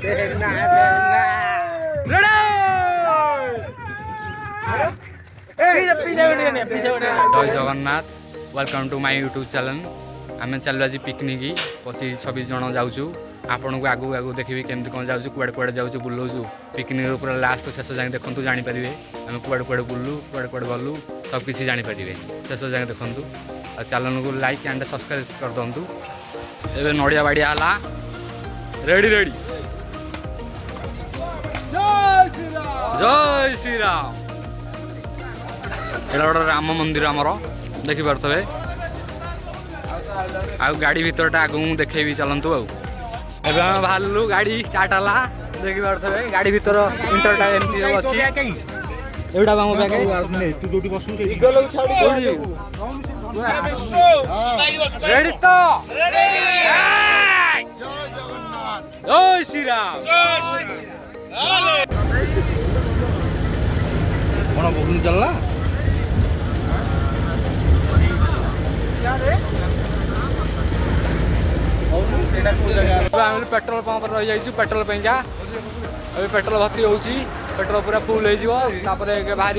जय Jagannath welcome to my YouTube channel. आम चलु आज पिकनिक 25-26 जन जाऊँ। आपण को आगू आगू देखिए केमती कौन जाऊँ कुआड़े कुआड़े जाऊँ बुलाऊँ पिकनिक पूरा लास्ट शेष जाए देखूँ जानीपर आम कुआड़े कुआड़े बुलू कुआड़े कुआड़े गलु सबकि जानीपर शेष जाए देखूँ। चैनल को लाइक एंड सब्सक्राइब कर दिंतु। ए नड़िया बाड़िया रेडी रेडी जय श्री राम। एटा गोटे राम मंदिर आमर देखिपे आ गाड़ी भीतरटा आग देखेबी चलतु। आम बाहरलु गाड़ी स्टार्ट है देखिपे गाड़ी भीतर इंटरटा एमती अच्छी एटा मो रेडी तो जय श्री राम कौन बुकिंग चलना पेट्रोल पंप रही जाइए पेट्रोल पैंका अभी पेट्रोल भर्ती होची पेट्रोल पूरा फुल हो बाहर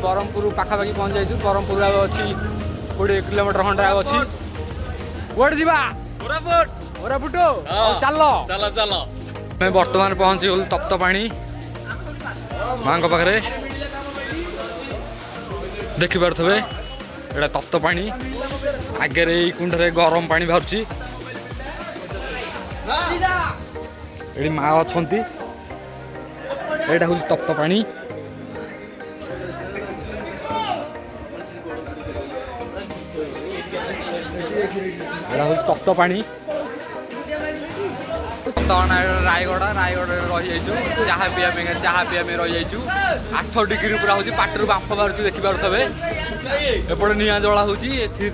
ब्रह्मपुर पाखापाखि पहुँच जाइए। ब्रह्मपुर अच्छी 20 किलोमीटर खंडे अच्छी कौटे जा कोरापुट चल चल चल मैं बर्तमान पहुँची गलु तप्तपाणी माँ पाखे देखिपे एटा तप्तपाणी आगे यही कुंडे गरम पानी बाहर ये माँ अच्छा यहाँ हूँ तप्तपाणी यहाँ हूँ तप्तपाणी रायगढ़ रही चाह पीवा चाह पीवा रही 8 डिग्री पूरा हूँ पाटर बांफ बाहर देखिपे एपटे निआ जला हूँ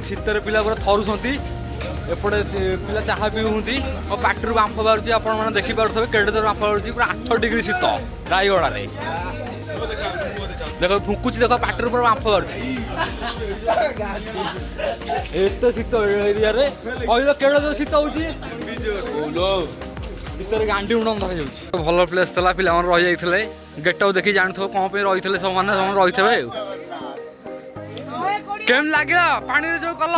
शीतर पिला पूरा थरुंट एपटे पिला चाह पीऊँगी और पाटर बांफ बाहर आप देखिपे केड़े बांफ बाहर पूरा 8 डिग्री शीत रायगढ़ में देख फुकुच देख पाटर पूरा बांफ बाहर एत शीत एरिया कहल केड़े शीत हो भितर गांडी उड़न देखा भल प्लेस था पिला रही जाते गेट देखी जानते कौन रही थे सब मैंने रही थे केम लगे पानी जो कल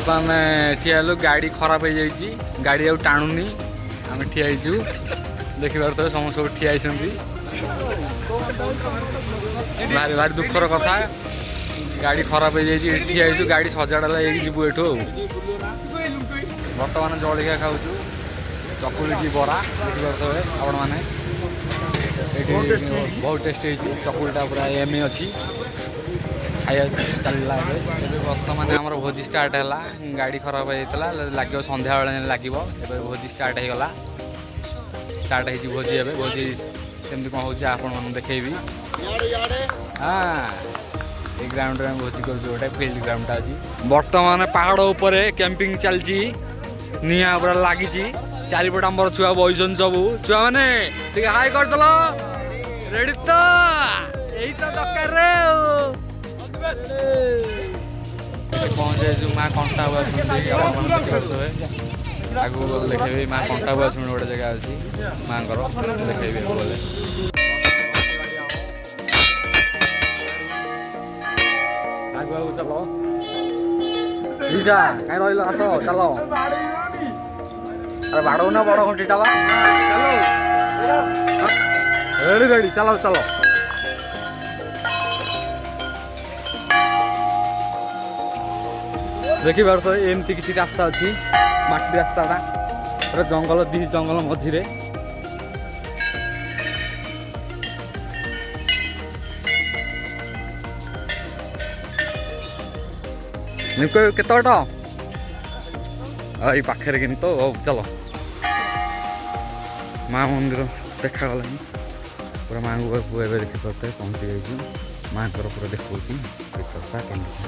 माने ठिया गाड़ी खराब हो जाइए गाड़ी आउ टाणुनी आम ठिया देखिपे समस्त ठिया भारी भारी दुखर कथा गाड़ी खराब हो जाइए ठिया गाड़ी सजाड़ा जीवु एठू बर्तमान जलिया खाऊ चकुली की बरा देखिपे आपण मैंने बहुत टेस्ट होती चकुलीटा पूरा एम अच्छी खाया चलला बर्तमान आम भोजी स्टार्ट है गाड़ी खराब होता लगे संध्या बेले लगे भोजी स्टार्ट होगा स्टार्ट हो भोजी ए भोजी केमती कौन हो आप देखेबी हाँ ये ग्राउंड में भोजी कर फील्ड ग्राउंड अच्छी बर्तमान पहाड़ उपर कैंपिंग चलती निआ पूरा लगी चारिपट आम छुआ बईसन सब छुआ मैंने हाई करदेल रेडी तो यही तो दरकार पहुँचे माँ कंटा हुआ आगू देखे माँ कंटा हुआ शुणी गोटे जगह अच्छी माँ देखे बोले आगू आगू चलो कहीं रही आस चलो अरे बाड़ो ना बड़ घंटीटा रेडी रेडी चलो चलो देखिए एमती किसी रास्ता अच्छी माटी रास्ताटा पूरा जंगल दी जंगल मझे केत बाट ये पाखे कि तो चलो माँ मंदिर देखागला पूरा माँ को देखिपे पहुँची जाइए माँ पूरा देखा भीतरटा केमती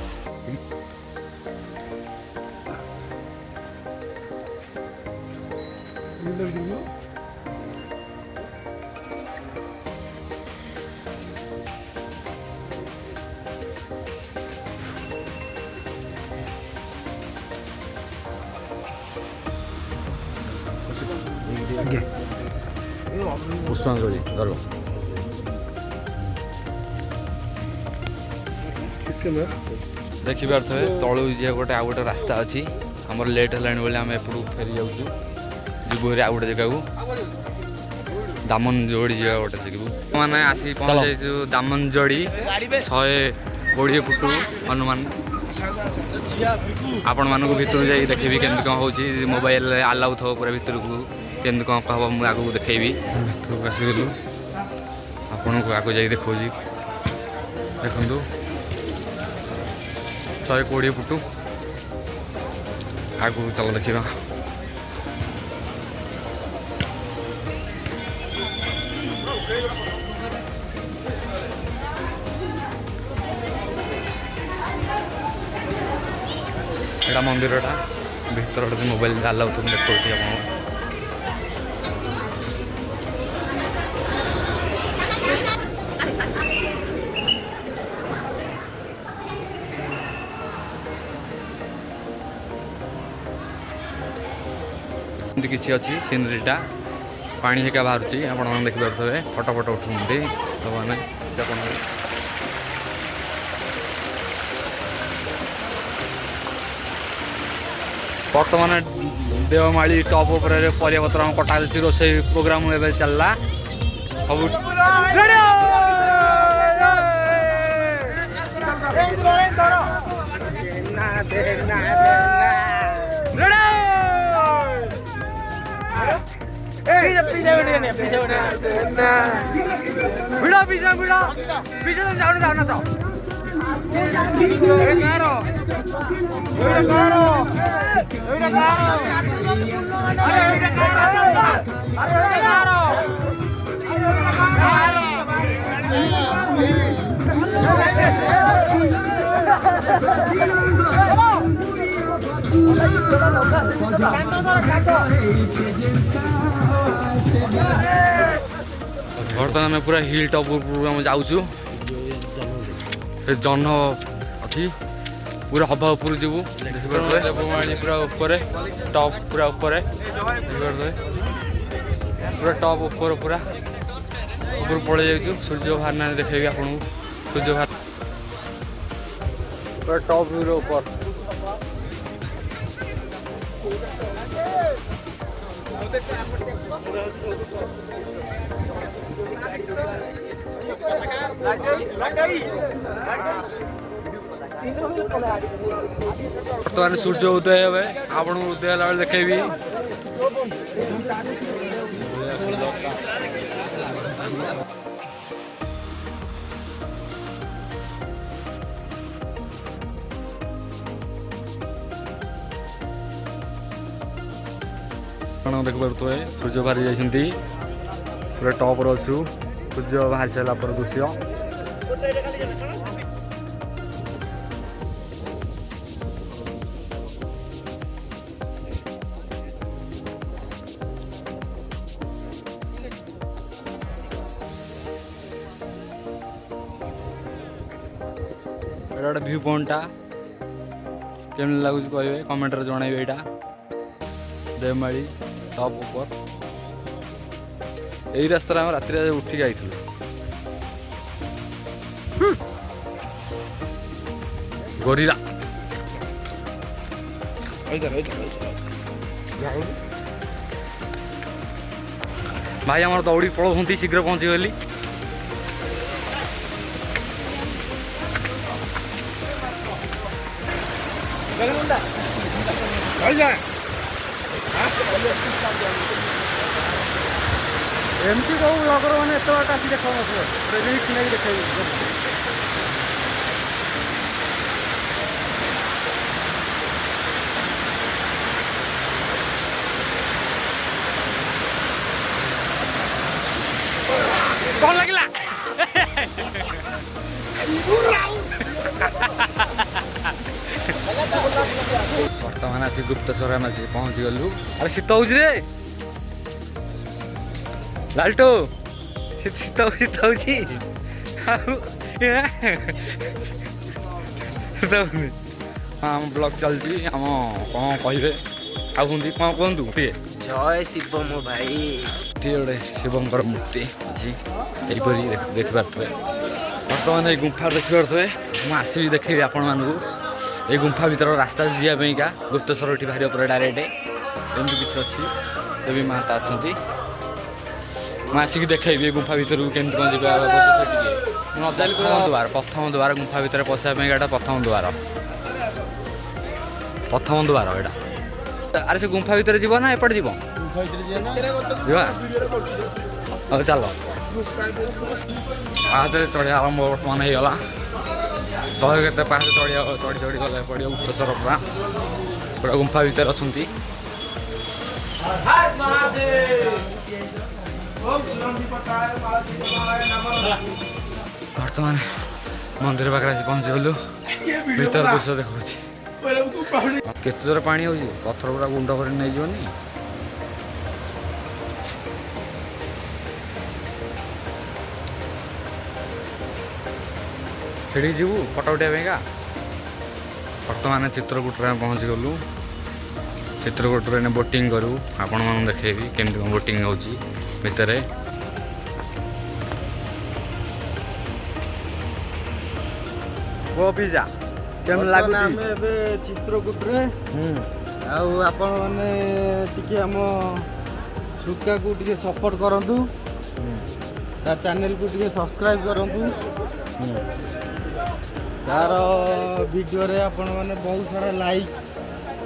पुष्पांजलि धर देखिपे तलू जी गोटे आउ गोटे रास्ता अच्छी आमर लेट है बोले आम एपटू फेरी जाऊँ जीवु आउ गोटे जगह को दामनजोड़ी जगह गोटे जीवु मैंने आसी पहुँचु दामनजोड़ी 120 फुट अनुमान आपण मानक भितर जा देखी केमती कौन हो मोबाइल आलाउ थो पूरा भितर को केमती कौन कह मुझे आगे देखी भितर को आसगलु आपण को आगे जा देखा देखु 120 फुट आगू चल देखा एटा मंदिरटा भीतर गोटे मोबाइल आलाउ तो देखा आपको किसी अच्छी सीनरीटा पानी हेका बाहर आप देखिपे फटो फटो उठाते सब मैंने बर्तमान देवमाली टॉप उपरे परियापत्र कटा रोसे प्रोग्राम चलला सब बर्तमान आम पूरा हिल टॉप आम जाऊँ जन अच्छी पूरा हवा उपर जीवु पूरा ऊपर टॉप पूरा ऊपर पूरा टॉप ऊपर पूरा ऊपर पड़े जाऊँ सूर्य बाहर ना देखेबी आपको सूर्य बाहर पूरा टॉप ऊपर बर्तमान सूर्य उदय हे आप उदय है देखेबी देख पारे सूर्य बाहरी जाती पूरा टॉप अच्छु सूर्य बाहरी सारा पर दृश्य गोटे व्यू पॉइंटा केमती लगुच कहे कमेंट जनइबे यहाँ देवमाली टॉप ऊपर यही रास्ता आम रात उठिक आई गोरिला भाई आम दौड़ी पड़ाऊँ शीघ्र पहुँची गली एमती कौ ब्लगर मैंने एत बाट आसी देख रिक्स नहीं देखे कौन लगला बर्तमान आसी गुप्तेश्वर आम आसी पहुँची गलु अरे शीत हो लालटो शीत आम ब्लॉग चलती आम कौन कहे आउँ कौन कहतु टे जय शिव मो भाई ଏଠି ଗୋଟେ ଶିବଙ୍କର ମୂର୍ତ୍ତି ଅଛି ଏହିପରି ଦେଖିପାରୁଥିବେ। ବର୍ତ୍ତମାନ ଏଇ ଗୁମ୍ଫା ଦେଖିପାରୁଥିବେ। ମୁଁ ଆସିବି ଦେଖେଇବି ଆପଣମାନଙ୍କୁ ଏଇ ଗୁମ୍ଫା ଭିତର ରାସ୍ତା ଯିବା ପାଇଁକା ଗୁପ୍ତେଶ୍ୱର ଏଠି ବାହାରିବ ପୁରା ଡାଇରେକ୍ଟ ଏମିତି କିଛି ଅଛି। ଦେବୀ ମାତା ଅଛନ୍ତି। ମୁଁ ଆସିକି ଦେଖେଇବି ଏ ଗୁମ୍ଫା ଭିତରକୁ କେମିତି କ'ଣ ଯିବା ଟିକେ ନ ଯାଇଲି ପ୍ରଥମ ଦ୍ୱାର ଗୁମ୍ଫା ଭିତରେ ପଶିବା ପାଇଁ ଏଇଟା ପ୍ରଥମ ଦ୍ୱାର ଏଇଟା। ଆରେ ସେ ଗୁମ୍ଫା ଭିତରେ ଯିବ ନା ଏପଟେ ଯିବ? ଯିବା ହଉ ଚାଲ। ପାହାଚରେ ଚଢ଼ିବା ଆରମ୍ଭ ବର୍ତ୍ତମାନ ହେଇଗଲା। ଶହେ କେତେ ପାହାଚ ଚଢ଼ି ଗଲେ ପଡ଼ିବ ଗୁପ୍ତେଶ୍ୱର ପୁରା ଗୁମ୍ଫା ଭିତରେ ଅଛନ୍ତି। ବର୍ତ୍ତମାନ ମନ୍ଦିର ପାଖରେ ଆସି ପହଞ୍ଚିଗଲୁ। ଭିତର ଦୃଶ୍ୟ ଦେଖାଉଛି। କେତେ ଜୋର ପାଣି ହେଉଛି ପଥର ପୁରା ଗୁଣ୍ଡ କରି ନେଇଯିବନି। ସେଠିକି ଯିବୁ ଫଟୋ ଉଠାଇବା ପାଇଁକା। ବର୍ତ୍ତମାନ ଚିତ୍ରକୂଟରେ ଆମେ ପହଞ୍ଚିଗଲୁ। ଚିତ୍ରକୂଟରେ ଏଇନେ ବୋଟିଂ କରୁ। ଆପଣମାନଙ୍କୁ ଦେଖେଇବି କେମିତି କ'ଣ ବୋଟିଂ ହେଉଛି ଭିତରେ। ପିଜା କେମିତି ଲାଗୁଛି? ଆମେ ଏବେ ଚିତ୍ରକୂଟରେ ଆଉ ଆପଣମାନେ ଟିକେ ଆମ ସୁକାକୁ ଟିକେ ସପୋର୍ଟ କରନ୍ତୁ। ତା ଚ୍ୟାନେଲକୁ ଟିକେ ସବସ୍କ୍ରାଇବ୍ କରନ୍ତୁ। ତାର ଭିଡ଼ିଓରେ ଆପଣମାନେ ବହୁତ ସାରା ଲାଇକ୍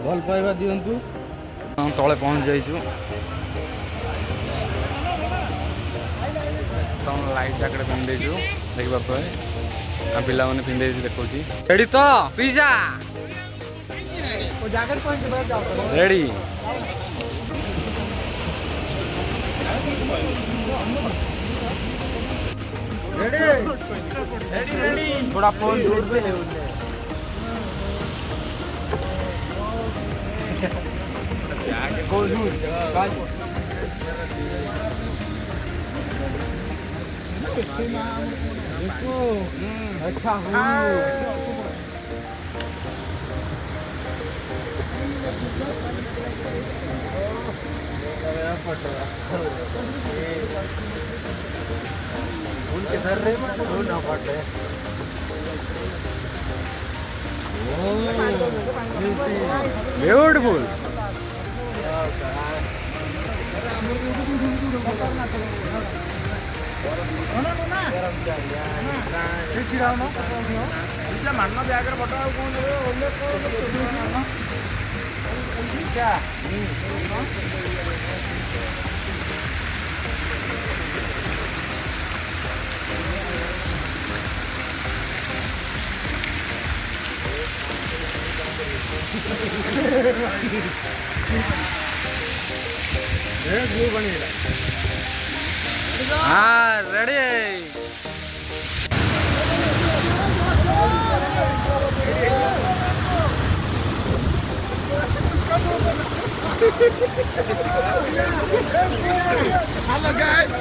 ଭଲ ପାଇବା ଦିଅନ୍ତୁ। ତଳେ ପହଞ୍ଚି ଯାଇଛୁ। ତମ ଲାଇଟ୍ ଜ୍ୟାକେଟ୍ ପିନ୍ଧିଦେଇଛୁ ଦେଖିପାରୁଥିବେ। ଆଉ ପିଲାମାନେ ପିନ୍ଧେଇଛି ଦେଖାଉଛି। ରେଡ଼ି ତ ପିଜା ରେଡ଼ି। थोड़ा फोन दूर पे है अच्छा उनके घर रे ना पड़े ब्यूटीफुल। हाँ रेडी। Hello guys